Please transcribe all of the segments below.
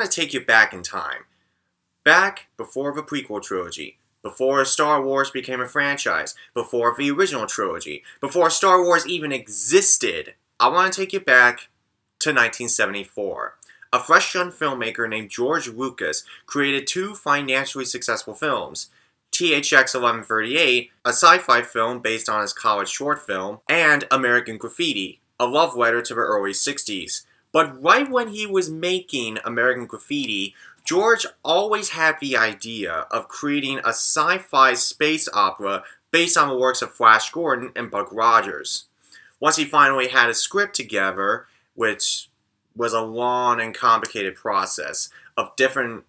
want to take you back in time. Back before the prequel trilogy. Before Star Wars became a franchise. Before the original trilogy. Before Star Wars even existed. I want to take you back to 1974. A fresh young filmmaker named George Lucas created two financially successful films. THX 1138, a sci-fi film based on his college short film, and American Graffiti, a love letter to the early 60s. But right when he was making American Graffiti, George always had the idea of creating a sci-fi space opera based on the works of Flash Gordon and Buck Rogers. Once he finally had a script together, which was a long and complicated process of different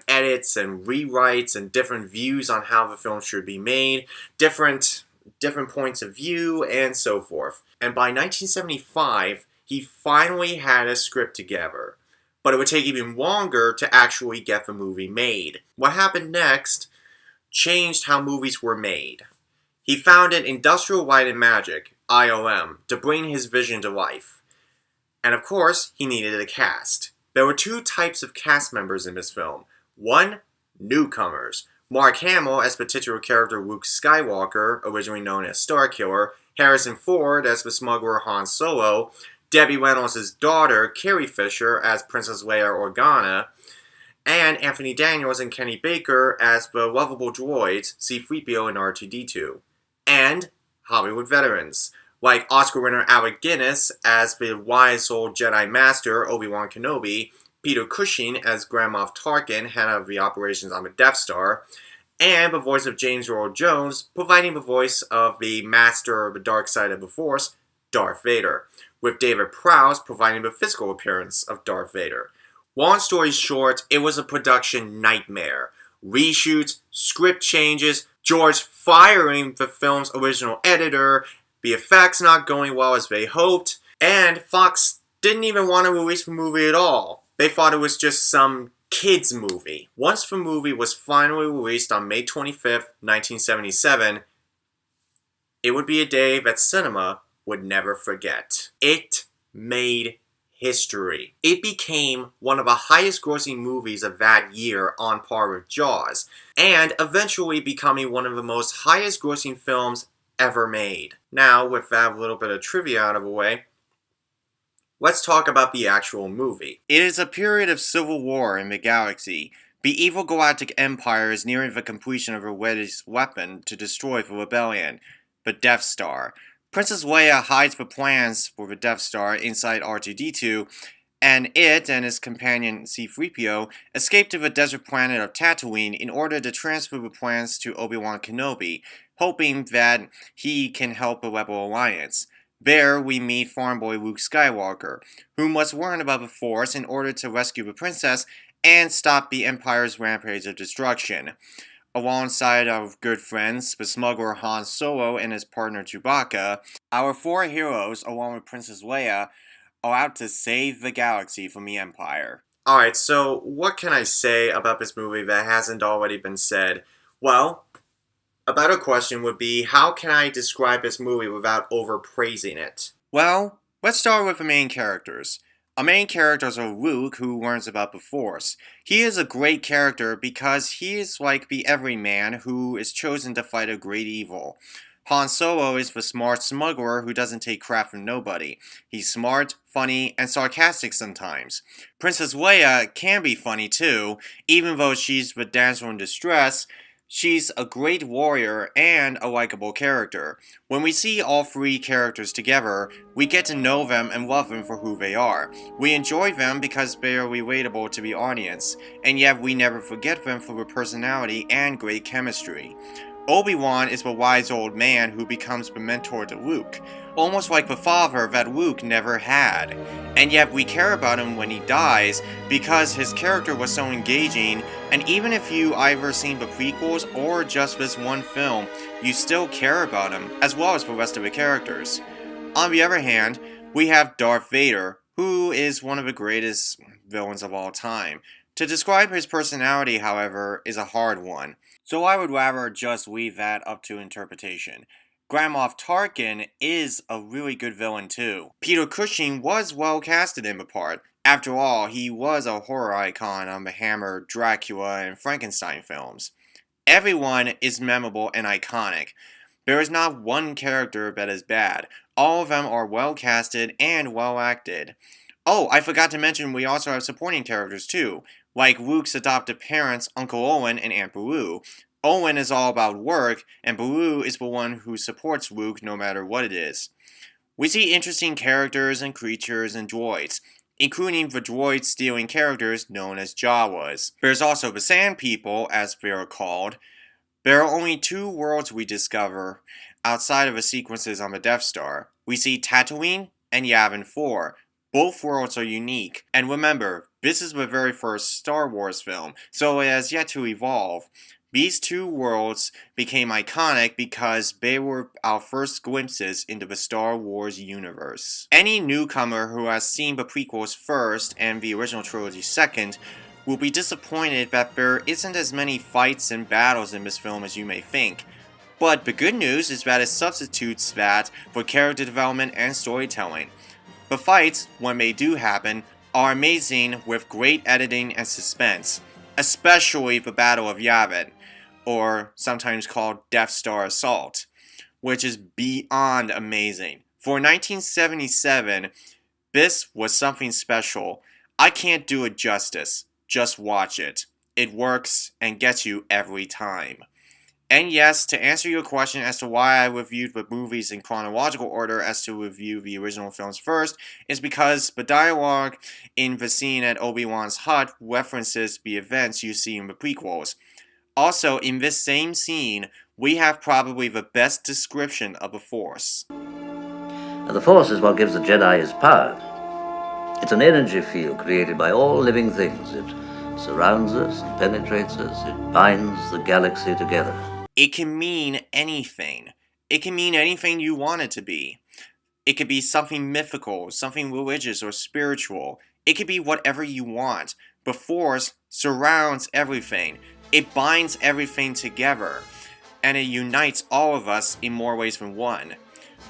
edits and rewrites and different views on how the film should be made, different points of view, and so forth. And by 1975, he finally had a script together. But it would take even longer to actually get the movie made. What happened next changed how movies were made. He founded Industrial Light and Magic, ILM, to bring his vision to life. And of course, he needed a cast. There were two types of cast members in this film. One, newcomers. Mark Hamill as the titular character Luke Skywalker, originally known as Starkiller, Harrison Ford as the smuggler Han Solo, Debbie Reynolds' daughter, Carrie Fisher, as Princess Leia Organa, and Anthony Daniels and Kenny Baker as the lovable droids C-3PO and R2-D2. And Hollywood veterans, like Oscar winner Alec Guinness as the wise old Jedi Master Obi-Wan Kenobi, Peter Cushing as Grand Moff Tarkin, head of the operations on the Death Star, and the voice of James Earl Jones, providing the voice of the Master of the Dark Side of the Force, Darth Vader, with David Prowse providing the physical appearance of Darth Vader. Long story short, it was a production nightmare. Reshoots, script changes, George firing the film's original editor, the effects not going well as they hoped, and Fox didn't even want to release the movie at all. They thought it was just some kids' movie. Once the movie was finally released on May 25th, 1977, it would be a day that cinema would never forget. It made history. It became one of the highest grossing movies of that year on par with Jaws, and eventually becoming one of the most highest grossing films ever made. Now, with that little bit of trivia out of the way, let's talk about the actual movie. It is a period of civil war in the galaxy. The evil galactic empire is nearing the completion of her latest weapon to destroy the rebellion, the Death Star. Princess Leia hides the plans for the Death Star inside R2-D2, and it and his companion C-3PO escape to the desert planet of Tatooine in order to transfer the plans to Obi-Wan Kenobi, hoping that he can help the Rebel Alliance. There, we meet farm boy Luke Skywalker, who must learn about the Force in order to rescue the princess and stop the Empire's rampage of destruction. Alongside our good friends, the smuggler Han Solo and his partner Chewbacca, our four heroes, along with Princess Leia, are out to save the galaxy from the Empire. Alright, so what can I say about this movie that hasn't already been said? Well, a better question would be, how can I describe this movie without overpraising it? Well, let's start with the main characters. Our main characters are Luke, who learns about the Force. He is a great character because he is like the everyman who is chosen to fight a great evil. Han Solo is the smart smuggler who doesn't take crap from nobody. He's smart, funny, and sarcastic sometimes. Princess Leia can be funny too, even though she's the damsel in distress. She's a great warrior and a likable character. When we see all three characters together, we get to know them and love them for who they are. We enjoy them because they are relatable to the audience, and yet we never forget them for their personality and great chemistry. Obi-Wan is the wise old man who becomes the mentor to Luke, almost like the father that Luke never had. And yet we care about him when he dies because his character was so engaging, and even if you either seen the prequels or just this one film, you still care about him, as well as the rest of the characters. On the other hand, we have Darth Vader, who is one of the greatest villains of all time. To describe his personality, however, is a hard one, so I would rather just leave that up to interpretation. Grand Moff Tarkin is a really good villain too. Peter Cushing was well casted in the part, After all, he was a horror icon on the Hammer, Dracula, and Frankenstein films. Everyone is memorable and iconic. There is not one character that is bad. All of them are well casted and well acted. Oh, I forgot to mention we also have supporting characters too, like Luke's adopted parents, Uncle Owen and Aunt Beru. Owen is all about work, and Beru is the one who supports Luke no matter what it is. We see interesting characters and creatures and droids, including the droid-stealing characters known as Jawas. There's also the Sand People, as they are called. There are only 2 worlds we discover outside of the sequences on the Death Star. We see Tatooine and Yavin 4. Both worlds are unique. And remember, this is the very first Star Wars film, so it has yet to evolve. These 2 worlds became iconic because they were our first glimpses into the Star Wars universe. Any newcomer who has seen the prequels first and the original trilogy second will be disappointed that there isn't as many fights and battles in this film as you may think. But the good news is that it substitutes that for character development and storytelling. The fights, when they do happen, are amazing with great editing and suspense, especially the Battle of Yavin, or sometimes called Death Star Assault, which is beyond amazing. For 1977, this was something special. I can't do it justice. Just watch it. It works and gets you every time. And yes, to answer your question as to why I reviewed the movies in chronological order as to review the original films first, is because the dialogue in the scene at Obi-Wan's hut references the events you see in the prequels. Also, in this same scene, we have probably the best description of the Force. The Force is what gives the Jedi his power. It's an energy field created by all living things. It surrounds us and penetrates us. It binds the galaxy together. It can mean anything. It can mean anything you want it to be. It could be something mythical, something religious or spiritual. It could be whatever you want. The Force surrounds everything. It binds everything together, and it unites all of us in more ways than one.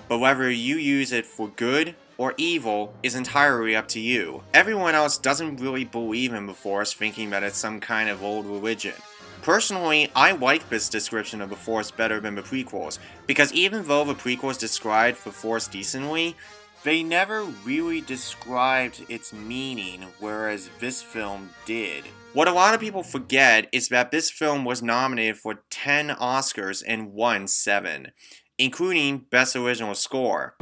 But whether you use it for good or evil is entirely up to you. Everyone else doesn't really believe in the Force, thinking that it's some kind of old religion. Personally, I like this description of the Force better than the prequels, because even though the prequels described the Force decently, they never really described its meaning, whereas this film did. What a lot of people forget is that this film was nominated for 10 Oscars and won 7, including Best Original Score.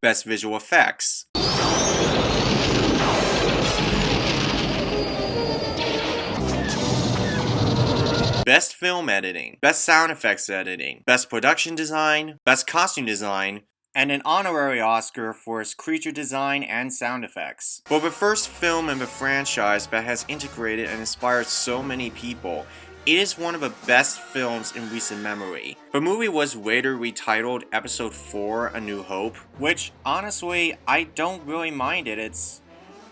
Best Visual Effects. Best Film Editing, Best Sound Effects Editing, Best Production Design, Best Costume Design, and an honorary Oscar for its creature design and sound effects. For the first film in the franchise that has integrated and inspired so many people, it is one of the best films in recent memory. The movie was later retitled Episode 4, A New Hope, which, honestly, I don't really mind it. It's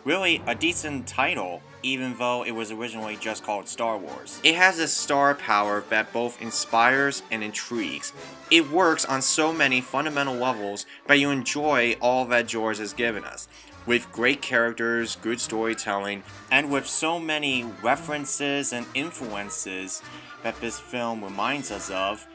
really a decent title, even though it was originally just called Star Wars. It has a star power that both inspires and intrigues. It works on so many fundamental levels that you enjoy all that George has given us. With great characters, good storytelling, and with so many references and influences that this film reminds us of,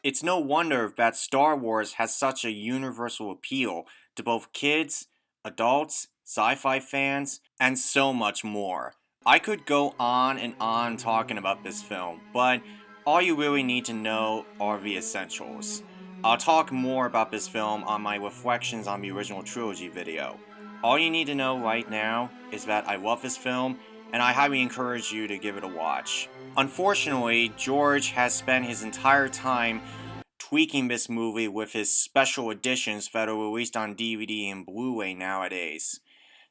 it's no wonder that Star Wars has such a universal appeal to both kids, adults, sci-fi fans, and so much more. I could go on and on talking about this film, but all you really need to know are the essentials. I'll talk more about this film on my Reflections on the Original Trilogy video. All you need to know right now is that I love this film, and I highly encourage you to give it a watch. Unfortunately, George has spent his entire time tweaking this movie with his special editions that are released on DVD and Blu-ray nowadays.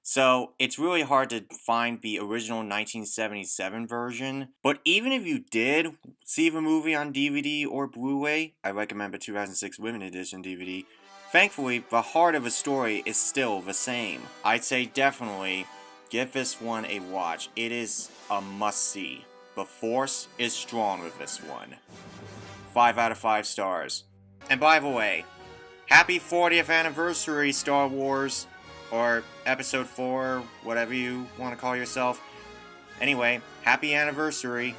So, it's really hard to find the original 1977 version, but even if you did see the movie on DVD or Blu-ray, I recommend the 2006 Limited Edition DVD, thankfully, the heart of the story is still the same. I'd say definitely give this one a watch. It is a must-see. The Force is strong with this one. 5 out of 5 stars. And by the way, happy 40th anniversary, Star Wars, or Episode 4, whatever you want to call yourself. Anyway, happy anniversary.